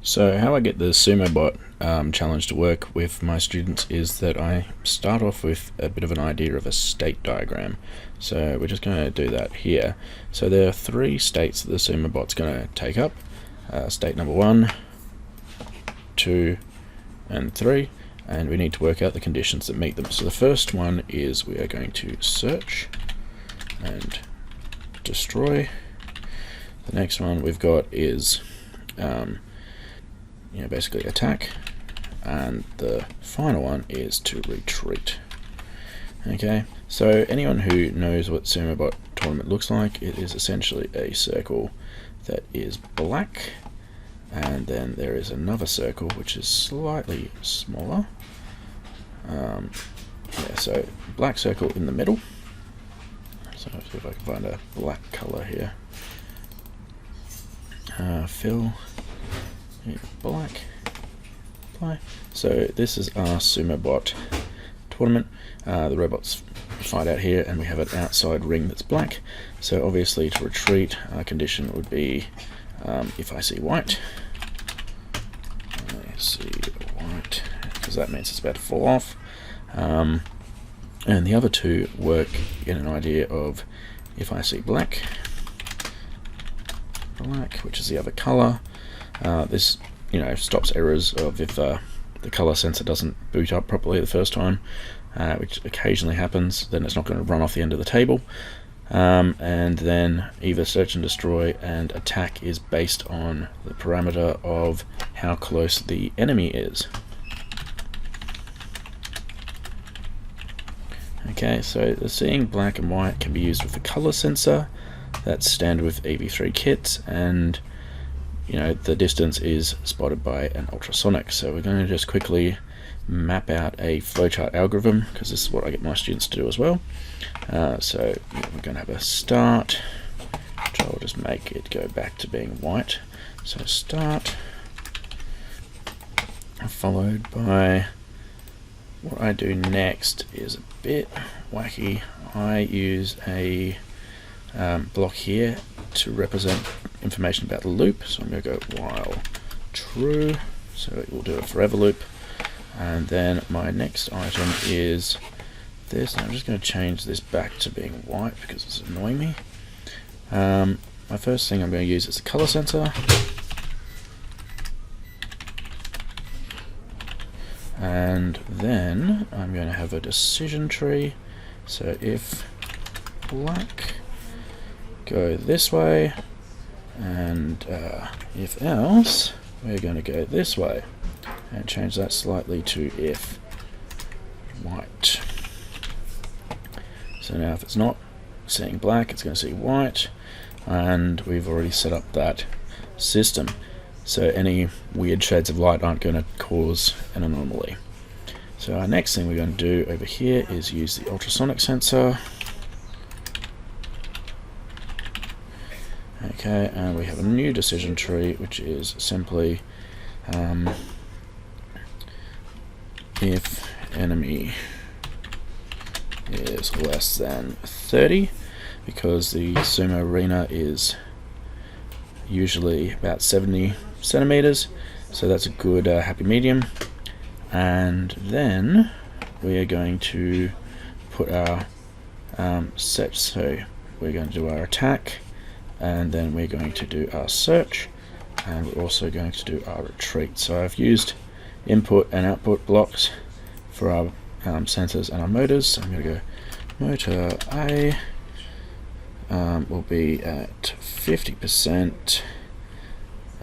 So how I get the sumo bot challenge to work with my students is that I start off with a bit of an idea of a state diagram. So we're just going to do that here. So there are three states that the sumo bot's going to take up. State number 1, 2 and 3, and we need to work out the conditions that meet them. So the first one is we are going to search and destroy. The next one we've got is basically attack, and the final one is to retreat. Okay, so anyone who knows what sumo bot tournament looks like, it is essentially a circle that is black, and then there is another circle which is slightly smaller. So black circle in the middle. So let's see if I can find a black color here. Fill black. Apply. So this is our sumo bot tournament. The robots fight out here, and we have an outside ring that's black. So obviously to retreat, our condition would be if I see white. I see white, because that means it's about to fall off. And the other two work in an idea of if I see black, which is the other color. This stops errors of if the color sensor doesn't boot up properly the first time, which occasionally happens. Then it's not going to run off the end of the table. And then either search and destroy and attack is based on the parameter of how close the enemy is. Okay, so the seeing black and white can be used with the color sensor. That's standard with EV3 kits, and the distance is spotted by an ultrasonic. So we're going to just quickly map out a flowchart algorithm, because this is what I get my students to do as well. So we're going to have a start, which I'll just make it go back to being white. So start, followed by what I do next is a bit wacky. I use a block here to represent information about the loop. So I'm going to go while true, so it will do a forever loop. And then my next item is this. I'm just going to change this back to being white because it's annoying me. My first thing I'm going to use is the color sensor. And then I'm going to have a decision tree. So if black, go this way, and if else, we're going to go this way, and change that slightly to if white. So now if it's not seeing black, it's going to see white, and we've already set up that system. So any weird shades of light aren't going to cause an anomaly. So our next thing we're going to do over here is use the ultrasonic sensor. Okay, and we have a new decision tree, which is simply if enemy is less than 30, because the sumo arena is usually about 70 centimeters, so that's a good happy medium. And then we are going to put our set, so we're going to do our attack, and then we're going to do our search, and we're also going to do our retreat. So I've used input and output blocks for our sensors and our motors. So I'm going to go motor A will be at 50%.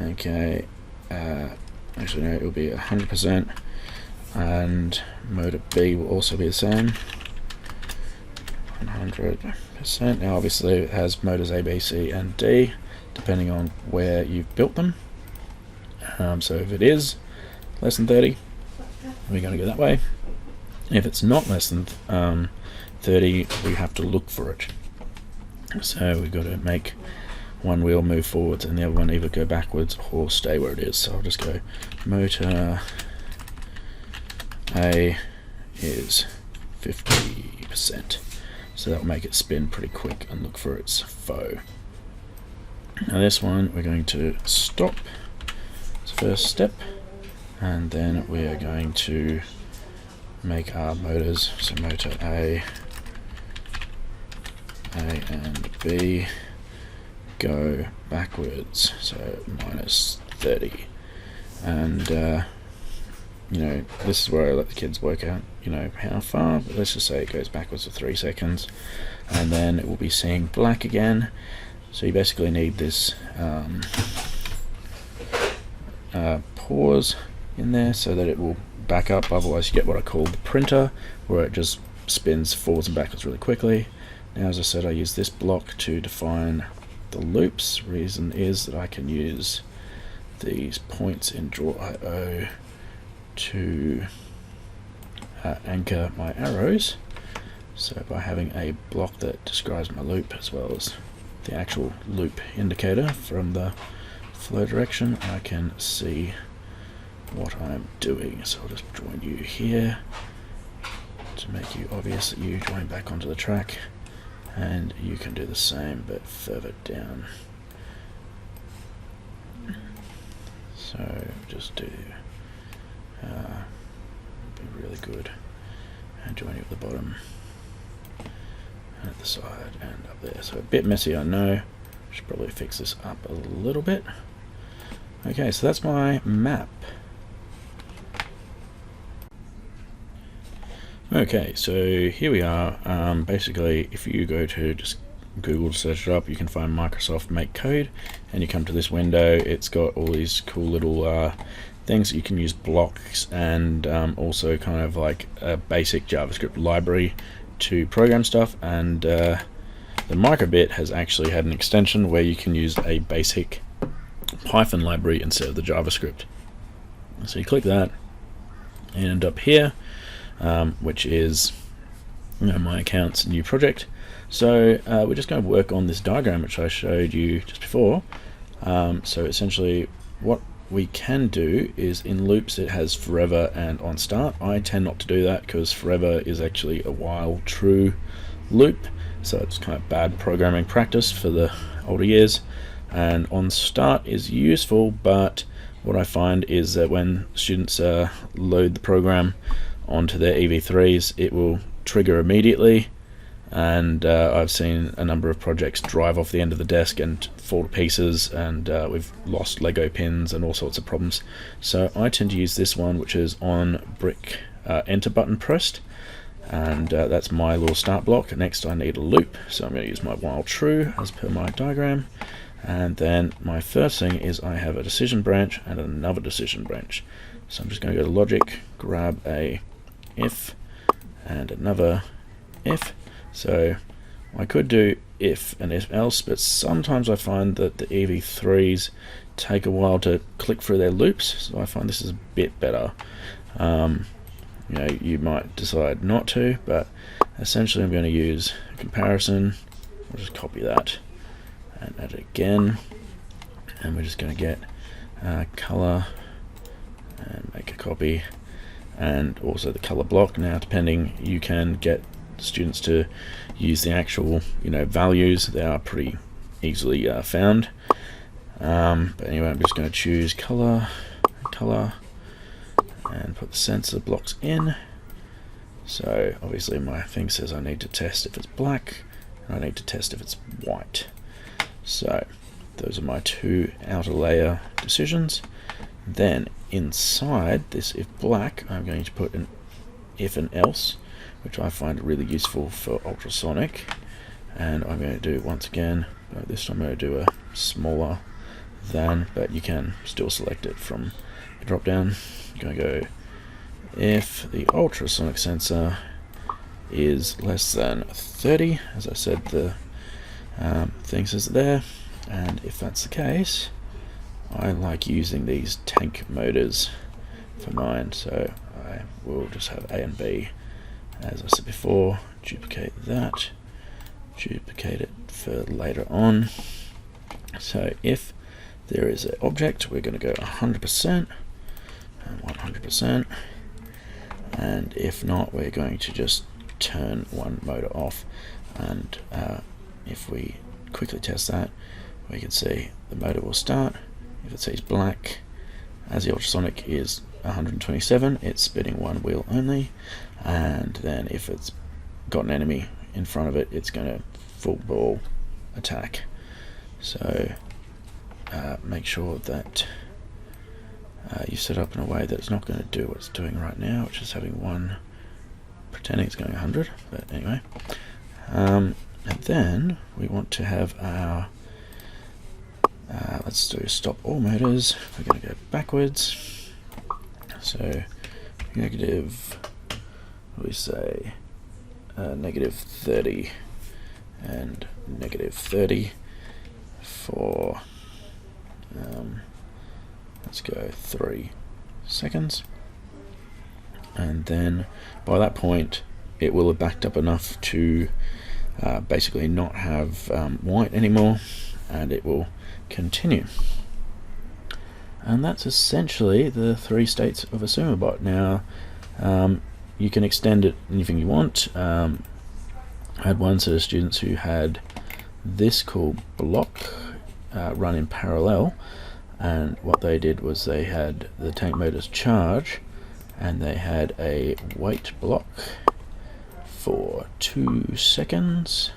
Okay, actually no, it will be 100%, and motor B will also be the same, 100%. Now obviously it has motors A, B, C and D depending on where you've built them. So if it is less than 30, we're going to go that way. If it's not less than 30, we have to look for it. So we've got to make one wheel move forwards and the other one either go backwards or stay where it is. So I'll just go motor A is 50%. So that'll make it spin pretty quick and look for its foe. Now this one we're going to stop. first step, and then we are going to make our motors. So motor A and B go backwards, so -30. And you know, this is where I let the kids work out, you know, how far, but let's just say it goes backwards for 3 seconds, and then it will be seeing black again. So you basically need this pause in there so that it will back up, otherwise you get what I call the printer, where it just spins forwards and backwards really quickly. Now, as I said, I use this block to define the loops. Reason is that I can use these points in draw.io to anchor my arrows. So by having a block that describes my loop as well as the actual loop indicator from the flow direction, I can see what I'm doing. So I'll just join you here to make you obvious that you join back onto the track, and you can do the same but further down. So just do be really good and join you at the bottom and at the side and up there. So a bit messy, I know. Should probably fix this up a little bit. Okay, so that's my map. Okay, so here we are. Basically, if you go to just Google to search it up, you can find Microsoft Make Code, and you come to this window. It's got all these cool little things that you can use, blocks, and also kind of like a basic JavaScript library to program stuff. And the microbit has actually had an extension where you can use a basic Python library instead of the JavaScript. So you click that and end up here, which is, you know, my account's new project. So we're just going to work on this diagram which I showed you just before. So essentially what we can do is, in loops it has forever and on start. I tend not to do that because forever is actually a while true loop, so it's kind of bad programming practice for the older years. And on start is useful, but what I find is that when students load the program onto their EV3s, it will trigger immediately, and I've seen a number of projects drive off the end of the desk and fall to pieces, and we've lost Lego pins and all sorts of problems. So I tend to use this one, which is on brick enter button pressed, and that's my little start block. Next I need a loop, so I'm going to use my while true as per my diagram. And then my first thing is I have a decision branch and another decision branch. So I'm just going to go to logic, grab a if and another if. So I could do if and if else, but sometimes I find that the EV3s take a while to click through their loops, so I find this is a bit better. You know, you might decide not to, but essentially I'm going to use a comparison. I'll just copy that and add it again, and we're just going to get color and make a copy, and also the color block. Now, depending, you can get students to use the actual, you know, values. They are pretty easily found. But anyway, I'm just going to choose color, and put the sensor blocks in. So obviously my thing says I need to test if it's black, and I need to test if it's white. So those are my two outer layer decisions. Then inside this if black, I'm going to put an if and else, which I find really useful for ultrasonic. And I'm going to do, once again, this time I'm going to do a smaller than, but you can still select it from the drop down. I'm going to go if the ultrasonic sensor is less than 30, as I said, the thing says there, and if that's the case, I like using these tank motors for mine, so I will just have A and B. As I said before, duplicate that, duplicate it for later on. So if there is an object, we're going to go 100% and 100%, and if not, we're going to just turn one motor off. And if we quickly test that, we can see the motor will start. If it says black, as the ultrasonic is 127, it's spinning one wheel only, and then if it's got an enemy in front of it, it's going to full ball attack. So make sure that you set up in a way that it's not going to do what it's doing right now, which is having one pretending it's going 100, but anyway. And then we want to have our let's do stop all motors. We're going to go backwards, so negative, we say negative 30 and negative 30 for let's go 3 seconds, and then by that point it will have backed up enough to basically not have white anymore, and it will continue. And that's essentially the 3 states of a sumo bot. Now you can extend it anything you want. I had one set of students who had this called block run in parallel, and what they did was they had the tank motors charge, and they had a wait block for 2 seconds,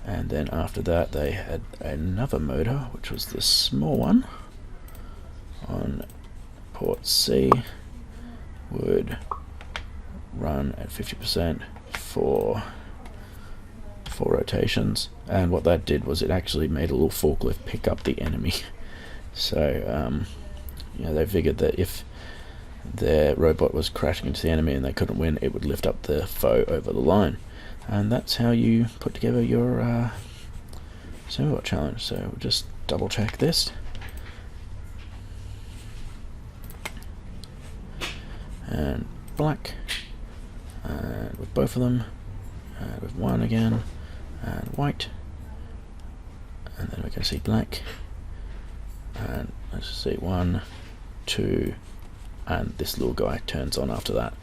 and then after that they had another motor, which was the small one on port C, would run at 50% for 4 rotations, and what that did was it actually made a little forklift pick up the enemy. So they figured that if their robot was crashing into the enemy and they couldn't win, it would lift up the foe over the line. And that's how you put together your sumo bot challenge. So we'll just double check this. And black, and with both of them, and with one again, and white, and then we can see black, and let's see 1, 2, and this little guy turns on after that.